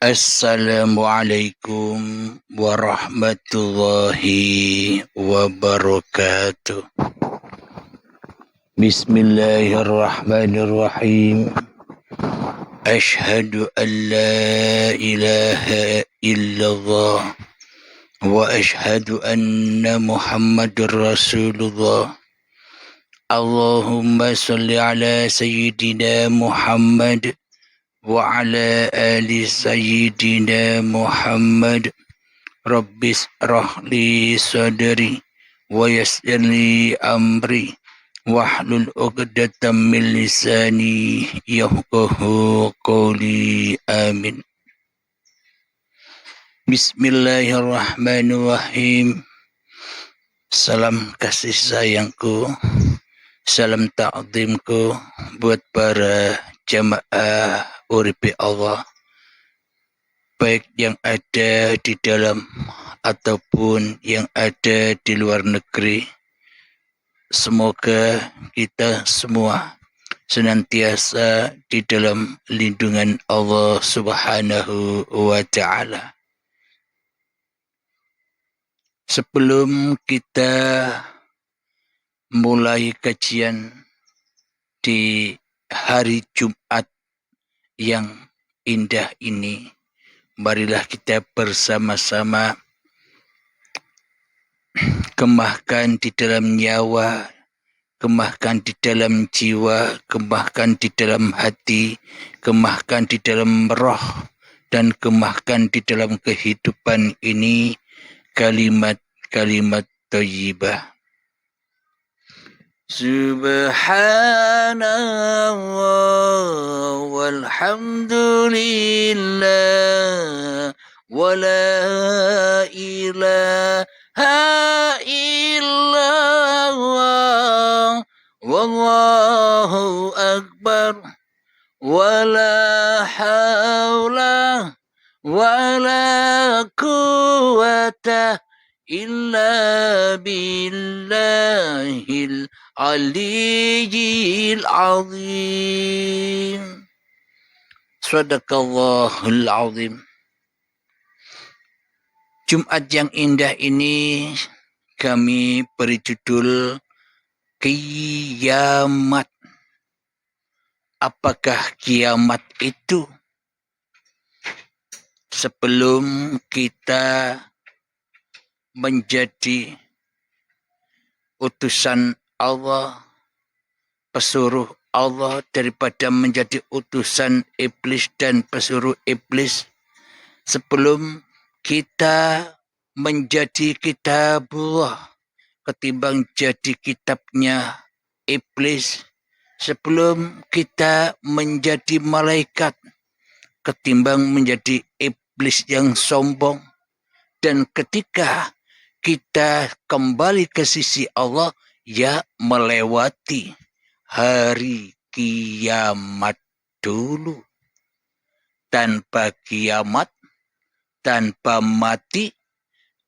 Assalamualaikum warahmatullahi wabarakatuh. Bismillahirrahmanirrahim. Ashhadu an la ilaha illallah wa ashhadu anna Muhammadur Rasulullah. Allahumma salli ala sayyidina Muhammad wa ala ali sayyidina Muhammad. Rabbis rahli sadri wa yassirli amri wahlul 'uqdatam min lisani yafqahu qawli. Amin. Bismillahirrahmanirrahim. Salam kasih sayangku, salam ta'zimku buat para jamaah Uripi Allah, baik yang ada di dalam ataupun yang ada di luar negeri. Semoga kita semua senantiasa di dalam lindungan Allah Subhanahu wa Ta'ala. Sebelum kita mulai kajian di hari Jumat yang indah ini, marilah kita bersama-sama kemahkan di dalam nyawa, kemahkan di dalam jiwa, kemahkan di dalam hati, kemahkan di dalam roh, dan kemahkan di dalam kehidupan ini kalimat-kalimat thayyibah. Subhanallah walhamdulillah wa la ilaha illallah wallahu akbar wa la hawla wa la quwwata illa billahil aliyyil azim. Sadaqallahul azim. Jumat yang indah ini kami beri judul Kiamat. Apakah kiamat itu? Sebelum kita menjadi utusan Allah, pesuruh Allah, daripada menjadi utusan iblis dan pesuruh iblis, sebelum kita menjadi kitabullah ketimbang jadi kitabnya iblis, sebelum kita menjadi malaikat ketimbang menjadi iblis yang sombong, dan ketika kita kembali ke sisi Allah, ya melewati hari kiamat dulu. Tanpa kiamat, tanpa mati,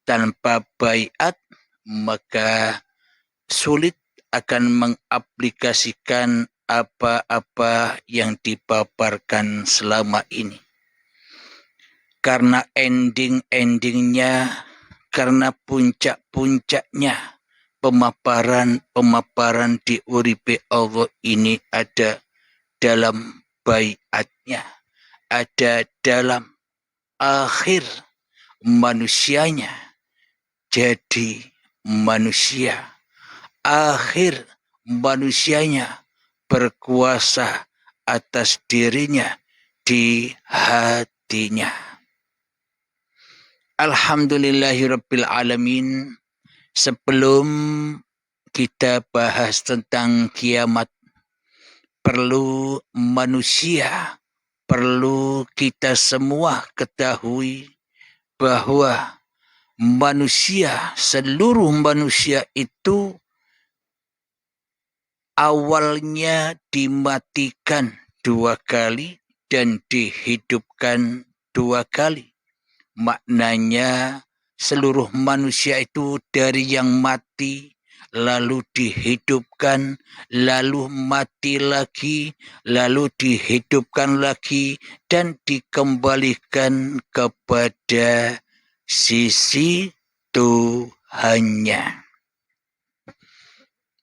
tanpa baiat, maka sulit akan mengaplikasikan apa-apa yang dipaparkan selama ini. Karena ending-endingnya, karena puncak-puncaknya pemaparan di Uripi Allah ini ada dalam baiatnya, ada dalam akhir manusianya jadi manusia, akhir manusianya berkuasa atas dirinya di hatinya. Alhamdulillahirabbil alamin. Sebelum kita bahas tentang kiamat, perlu manusia, perlu kita semua ketahui bahwa manusia, seluruh manusia itu awalnya dimatikan 2 kali dan dihidupkan 2 kali. Maknanya seluruh manusia itu dari yang mati lalu dihidupkan, lalu mati lagi, lalu dihidupkan lagi, dan dikembalikan kepada sisi Tuhannya.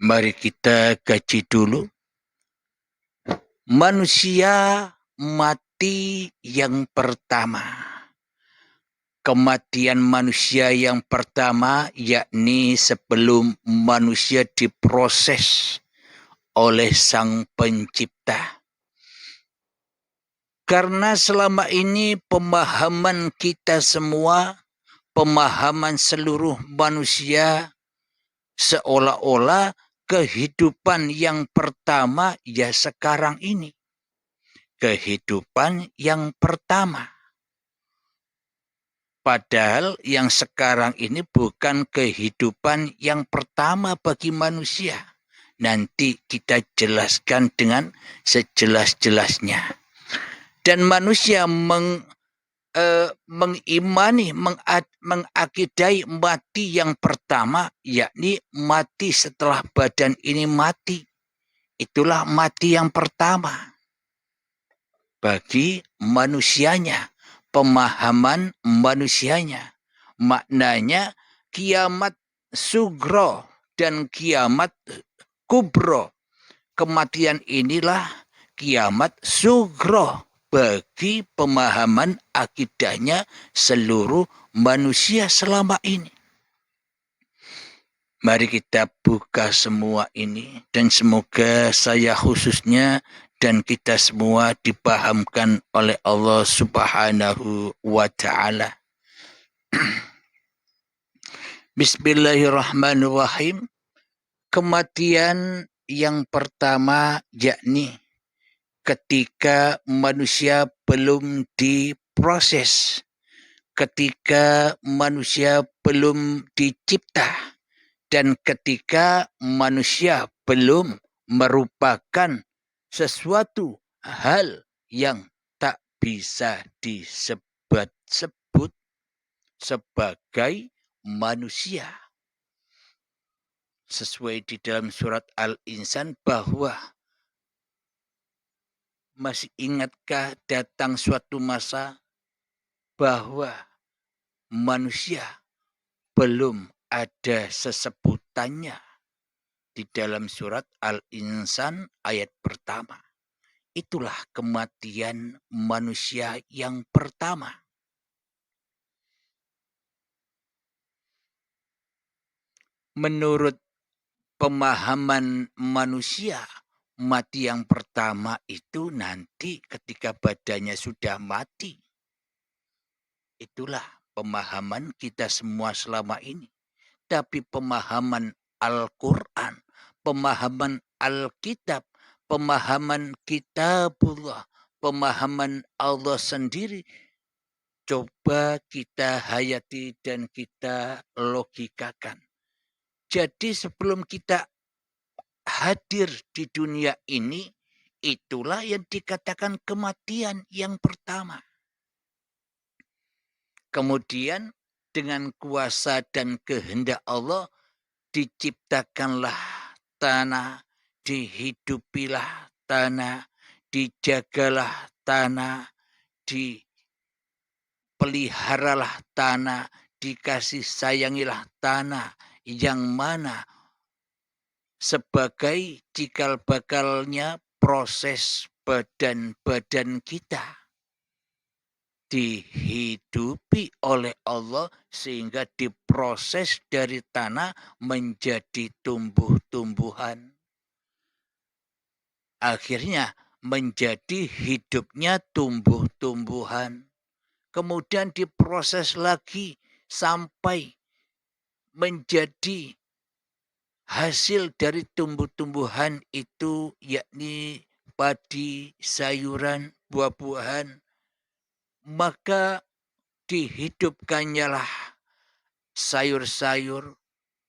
Mari kita kaji dulu. Manusia mati yang pertama. Kematian manusia yang pertama yakni sebelum manusia diproses oleh Sang Pencipta. Karena selama ini pemahaman kita semua, pemahaman seluruh manusia seolah-olah kehidupan yang pertama ya sekarang ini. Kehidupan yang pertama. Padahal yang sekarang ini bukan kehidupan yang pertama bagi manusia. Nanti kita jelaskan dengan sejelas-jelasnya. Dan manusia mengimani, mengakidai mati yang pertama, yakni mati setelah badan ini mati. Itulah mati yang pertama bagi manusianya. Pemahaman manusianya. Maknanya kiamat sugro dan kiamat kubro. Kematian inilah kiamat sugro bagi pemahaman akidahnya seluruh manusia selama ini. Mari kita buka semua ini dan semoga saya khususnya dan kita semua dipahamkan oleh Allah Subhanahu wa Ta'ala. Bismillahirrahmanirrahim. Kematian yang pertama yakni ketika manusia belum diproses, ketika manusia belum dicipta, dan ketika manusia belum merupakan sesuatu hal yang tak bisa disebut-sebut sebagai manusia. Sesuai di dalam surat Al-Insan bahwa masih ingatkah datang suatu masa bahwa manusia belum ada sesebutannya. Di dalam surat Al-Insan ayat pertama. Itulah kematian manusia yang pertama. Menurut pemahaman manusia, mati yang pertama itu nanti ketika badannya sudah mati. Itulah pemahaman kita semua selama ini. Tapi pemahaman Al-Quran, pemahaman Alkitab, pemahaman Kitabullah, pemahaman Allah sendiri, coba kita hayati dan kita logikakan. Jadi sebelum kita hadir di dunia ini, itulah yang dikatakan kematian yang pertama. Kemudian dengan kuasa dan kehendak Allah, diciptakanlah tanah, dihidupilah tanah, dijagalah tanah, dipeliharalah tanah, dikasih sayangilah tanah, yang mana sebagai cikal bakalnya proses badan-badan kita dihidupi oleh Allah sehingga diproses dari tanah menjadi tumbuh-tumbuhan. Akhirnya menjadi hidupnya tumbuh-tumbuhan. Kemudian diproses lagi sampai menjadi hasil dari tumbuh-tumbuhan itu yakni padi, sayuran, buah-buahan. Maka dihidupkannyalah sayur-sayur,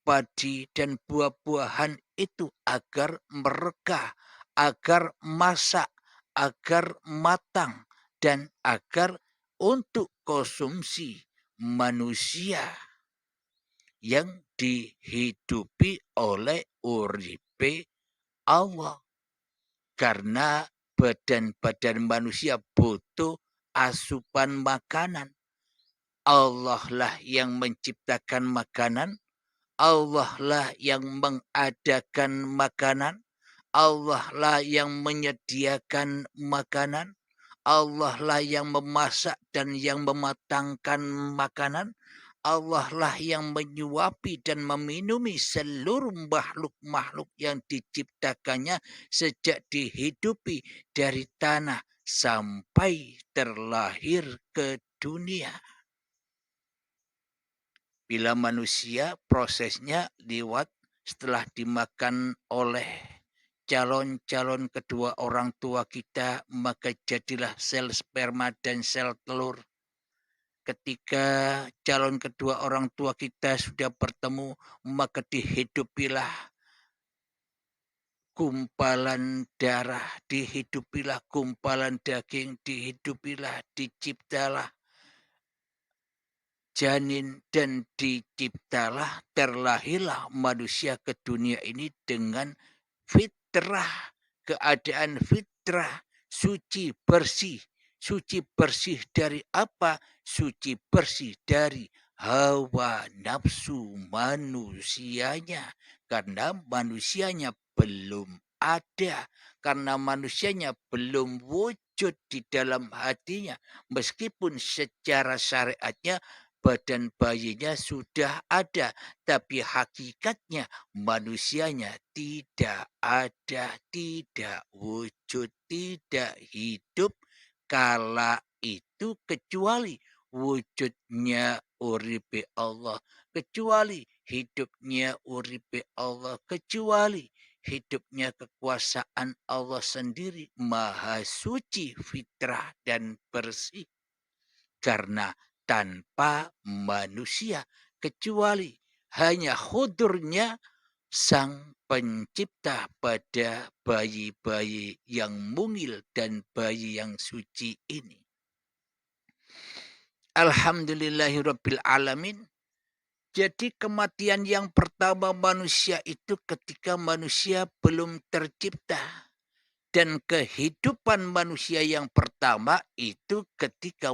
padi, dan buah-buahan itu agar mereka, agar masak, agar matang, dan agar untuk konsumsi manusia yang dihidupi oleh uripe Allah. Karena badan-badan manusia butuh asupan makanan. Allah lah yang menciptakan makanan, Allah lah yang mengadakan makanan, Allah lah yang menyediakan makanan, Allah lah yang memasak dan yang mematangkan makanan, Allah lah yang menyuapi dan meminumi seluruh makhluk-makhluk yang diciptakannya sejak dihidupi dari tanah sampai terlahir ke dunia. Bila manusia prosesnya lewat setelah dimakan oleh calon-calon kedua orang tua kita, maka jadilah sel sperma dan sel telur. Ketika calon kedua orang tua kita sudah bertemu, maka dihidupilah kumpalan darah, dihidupilah kumpalan daging, dihidupilah, diciptalah janin, dan diciptalah, terlahirlah manusia ke dunia ini dengan fitrah, keadaan fitrah, suci bersih. Suci bersih dari apa? Suci bersih dari hawa nafsu manusianya. Karena manusianya belum ada. Karena manusianya belum wujud di dalam hatinya. Meskipun secara syariatnya badan bayinya sudah ada, tapi hakikatnya manusianya tidak ada, tidak wujud, tidak hidup kala itu, kecuali wujudnya uripe Allah, kecuali hidupnya uripe Allah, kecuali hidupnya kekuasaan Allah sendiri, maha suci, fitrah dan bersih. Karena tanpa manusia, kecuali hanya hudurnya sang pencipta pada bayi-bayi yang mungil dan bayi yang suci ini. Alhamdulillahirabbil alamin. Jadi kematian yang pertama manusia itu ketika manusia belum tercipta. Dan kehidupan manusia yang pertama itu ketika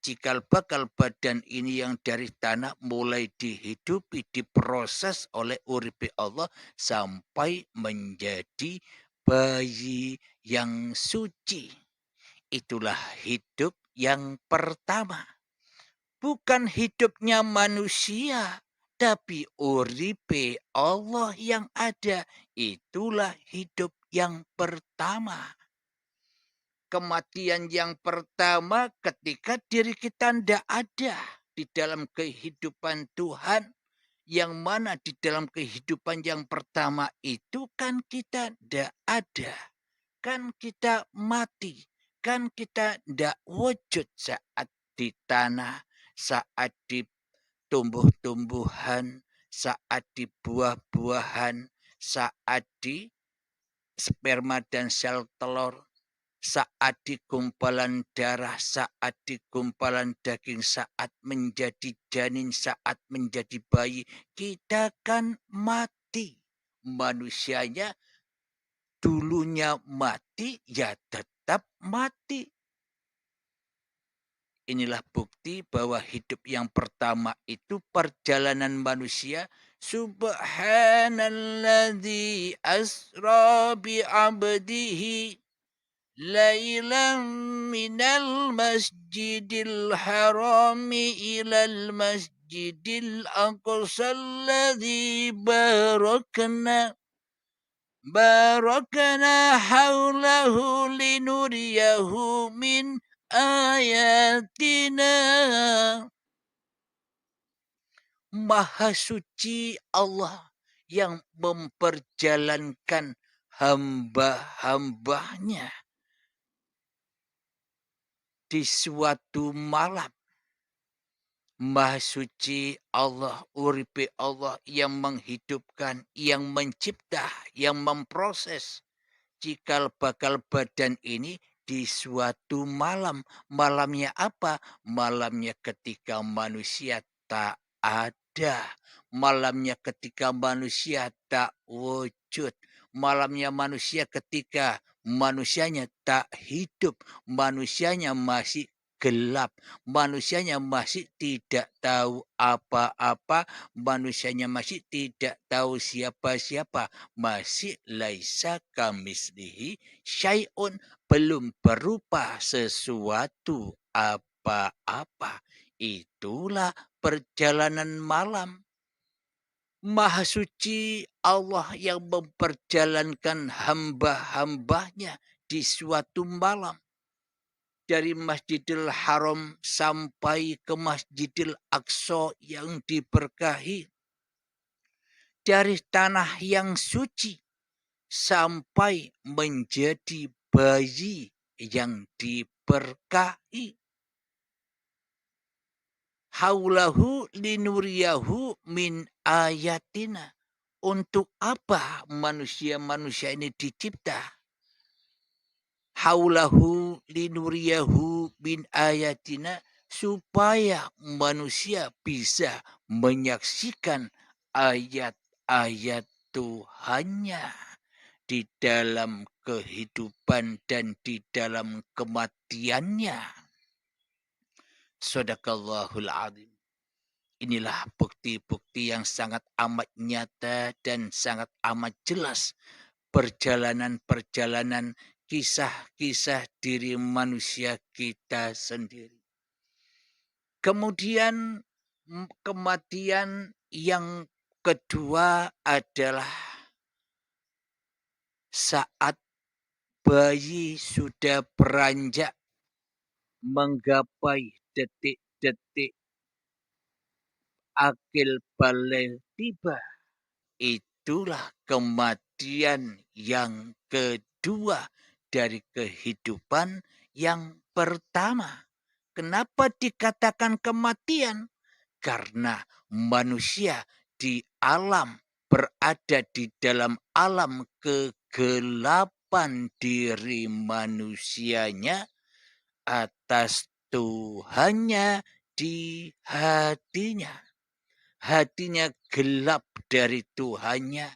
cikal bakal badan ini yang dari tanah mulai dihidupi, diproses oleh uripe Allah sampai menjadi bayi yang suci. Itulah hidup yang pertama. Bukan hidupnya manusia, tapi uripe Allah yang ada. Itulah hidup yang pertama. Kematian yang pertama ketika diri kita tidak ada di dalam kehidupan Tuhan. Yang mana di dalam kehidupan yang pertama itu kan kita tidak ada. Kan kita mati. Kan kita tidak wujud saat di tanah, saat di tumbuh-tumbuhan, saat di buah-buahan, saat di sperma dan sel telur, saat di gumpalan darah, saat di gumpalan daging, saat menjadi janin, saat menjadi bayi, kita kan mati. Manusianya dulunya mati, ya tetap mati. Inilah bukti bahwa hidup yang pertama itu perjalanan manusia. Subhanalladzi asra bi'abdihi lailan minal masjidil harami ilal masjidil aqsa alladzi barakna haulahu linuriyahu min ayatina. Maha suci Allah yang memperjalankan hamba-hambanya di suatu malam. Maha suci Allah, uripe Allah yang menghidupkan, yang mencipta, yang memproses cikal bakal badan ini di suatu malam. Malamnya apa? Malamnya ketika manusia tak ada. ada. Malamnya ketika manusia tak wujud. Malamnya manusia ketika manusianya tak hidup. Manusianya masih gelap. Manusianya masih tidak tahu apa-apa. Manusianya masih tidak tahu siapa-siapa. Masih laisa kamislihi syai'un. Belum berupa sesuatu apa-apa. Itulah perjalanan malam. Maha suci Allah yang memperjalankan hamba-hambanya di suatu malam. Dari Masjidil Haram sampai ke Masjidil Aqsa yang diberkahi. Dari tanah yang suci sampai menjadi bayi yang diberkahi. Haulahu linuriyahu min ayatina. Untuk apa manusia-manusia ini dicipta? Haulahu linuriyahu min ayatina, supaya manusia bisa menyaksikan ayat-ayat Tuhannya di dalam kehidupan dan di dalam kematiannya. Shadaqallahul azim. Inilah bukti-bukti yang sangat amat nyata dan sangat amat jelas. Perjalanan-perjalanan, kisah-kisah diri manusia kita sendiri. Kemudian kematian yang kedua adalah saat bayi sudah beranjak menggapai detik-detik akil balik tiba. Itulah kematian yang kedua dari kehidupan yang pertama. Kenapa dikatakan kematian? Karena manusia di alam, berada di dalam alam kegelapan diri manusianya atas Tuhannya di hatinya. Hatinya gelap dari Tuhannya.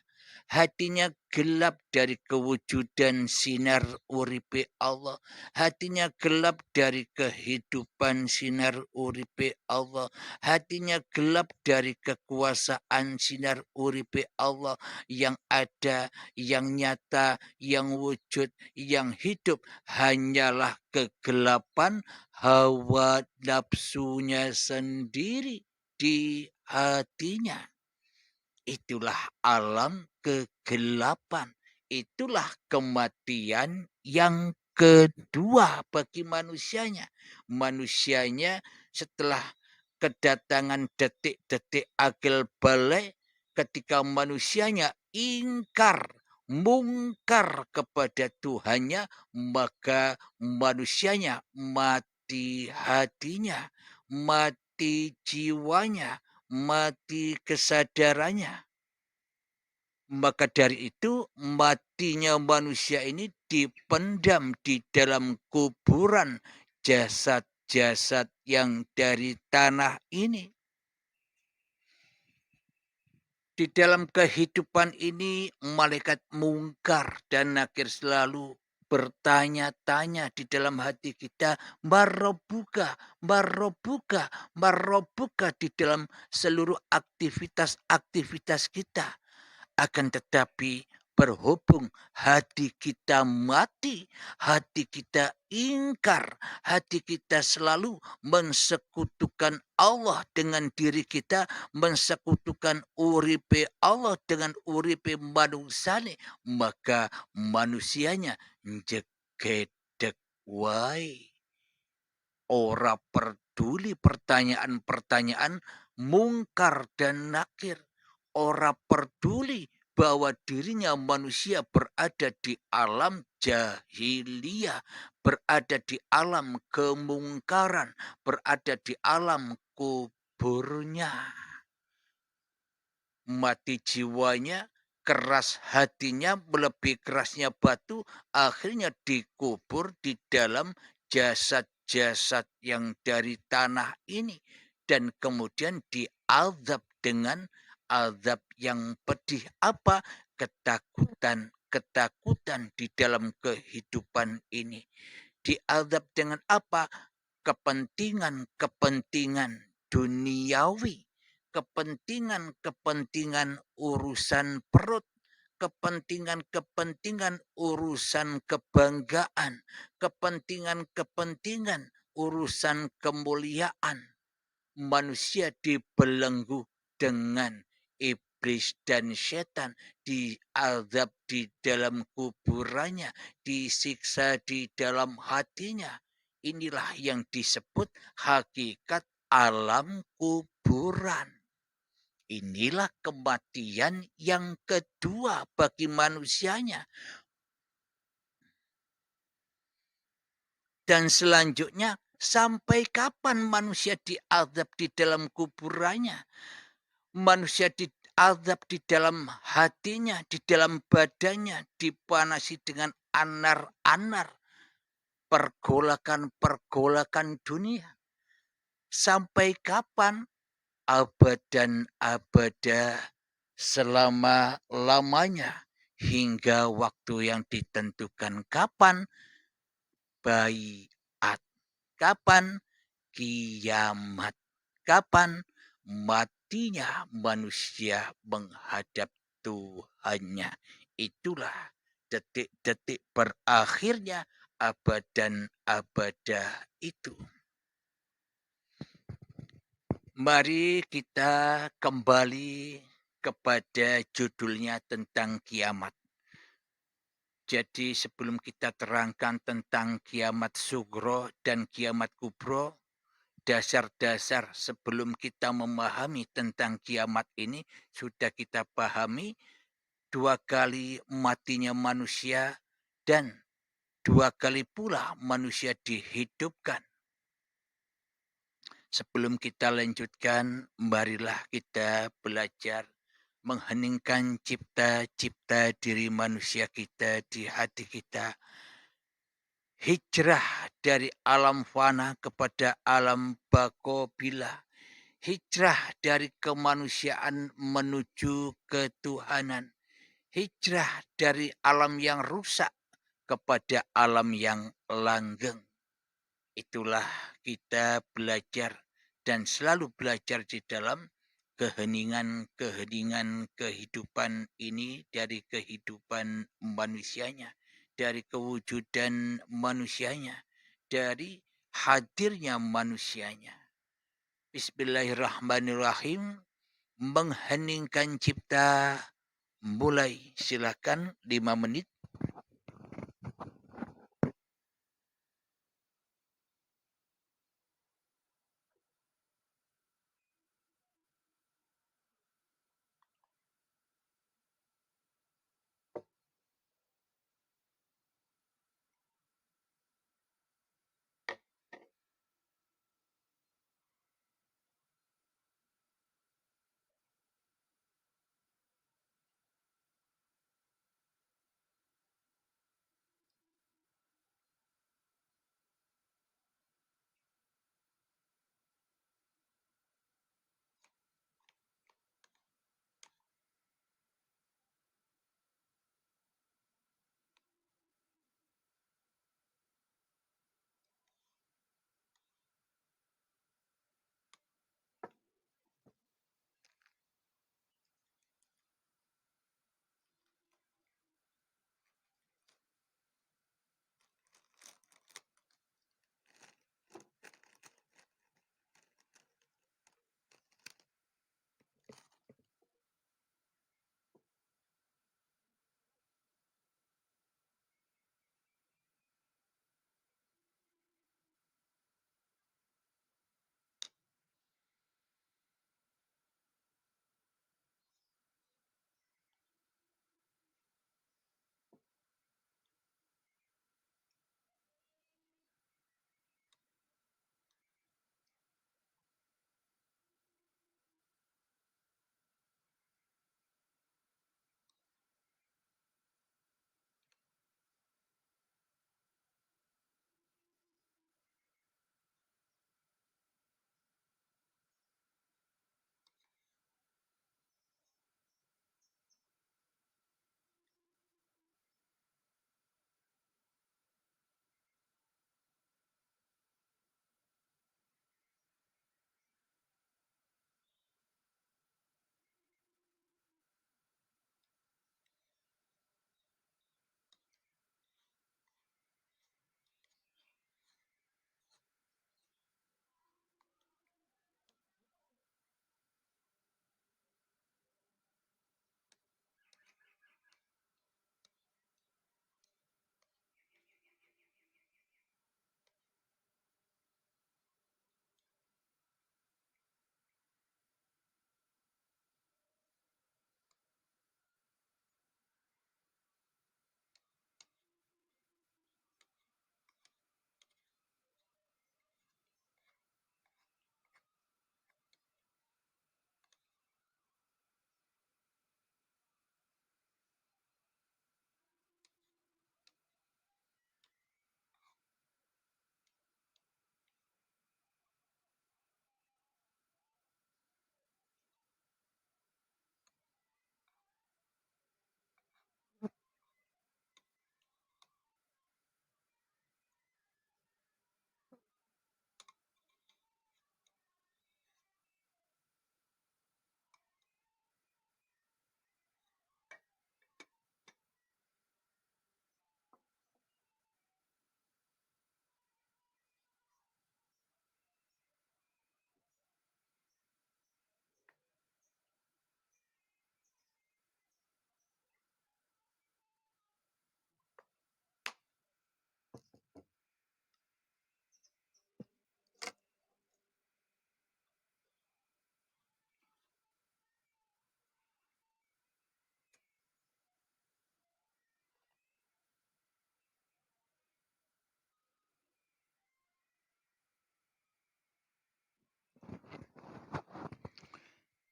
Hatinya gelap dari kewujudan sinar uripe Allah. Hatinya gelap dari kehidupan sinar uripe Allah. Hatinya gelap dari kekuasaan sinar uripe Allah yang ada, yang nyata, yang wujud, yang hidup. Hanyalah kegelapan hawa nafsunya sendiri di hatinya. Itulah alam kegelapan. Itulah kematian yang kedua bagi manusianya. Manusianya setelah kedatangan detik-detik akil balik, ketika manusianya ingkar, mungkar kepada Tuhannya, maka manusianya mati hatinya, mati jiwanya, mati kesadarannya. Maka dari itu matinya manusia ini dipendam di dalam kuburan jasad-jasad yang dari tanah ini. Di dalam kehidupan ini malaikat mungkar dan nakir selalu bertanya-tanya di dalam hati kita, marobuka, marobuka, marobuka, di dalam seluruh aktivitas-aktivitas kita. Akan tetapi berhubung hati kita mati, hati kita ingkar, hati kita selalu mensekutukan Allah dengan diri kita, mensekutukan uripe Allah dengan uripe manusiane, maka manusianya jegedeg wae. Ora peduli pertanyaan-pertanyaan mungkar dan nakir. Ora peduli bahwa dirinya manusia berada di alam jahiliyah, berada di alam kemungkaran, berada di alam kuburnya. Mati jiwanya, keras hatinya, melebihi kerasnya batu, akhirnya dikubur di dalam jasad-jasad yang dari tanah ini, dan kemudian diazab dengan azab yang pedih. Apa? Ketakutan, ketakutan di dalam kehidupan ini. Diazab dengan apa? Kepentingan-kepentingan duniawi, kepentingan-kepentingan urusan perut, kepentingan-kepentingan urusan kebanggaan, kepentingan-kepentingan urusan kemuliaan. Manusia dibelenggu dengan iblis dan setan, diazab di dalam kuburannya, disiksa di dalam hatinya. Inilah yang disebut hakikat alam kuburan. Inilah kematian yang kedua bagi manusianya. Dan selanjutnya, sampai kapan manusia diazab di dalam kuburannya? Manusia diazab di dalam hatinya, di dalam badannya, dipanasi dengan anar-anar, pergolakan-pergolakan dunia. Sampai kapan? Abadan abada, selama-lamanya, hingga waktu yang ditentukan. Kapan? Baiat. Kapan? Kiamat. Kapan? Matinya manusia menghadap Tuhannya. Itulah detik-detik berakhirnya abadan abada itu. Mari kita kembali kepada judulnya tentang kiamat. Jadi sebelum kita terangkan tentang kiamat sugro dan kiamat kubro, dasar-dasar sebelum kita memahami tentang kiamat ini sudah kita pahami 2 kali matinya manusia dan 2 kali pula manusia dihidupkan. Sebelum kita lanjutkan, marilah kita belajar mengheningkan cipta-cipta diri manusia kita di hati kita. Hijrah dari alam fana kepada alam bako bila. Hijrah dari kemanusiaan menuju ketuhanan. Hijrah dari alam yang rusak kepada alam yang langgeng. Itulah kita belajar dan selalu belajar di dalam keheningan kehidupan ini, dari kehidupan manusianya, dari kewujudan manusianya, dari hadirnya manusianya. Bismillahirrahmanirrahim. Mengheningkan cipta, mulai. Silakan 5 menit.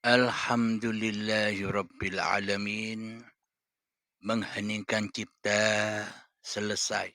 Alhamdulillahirabbil alamin. Mengheningkan cipta selesai.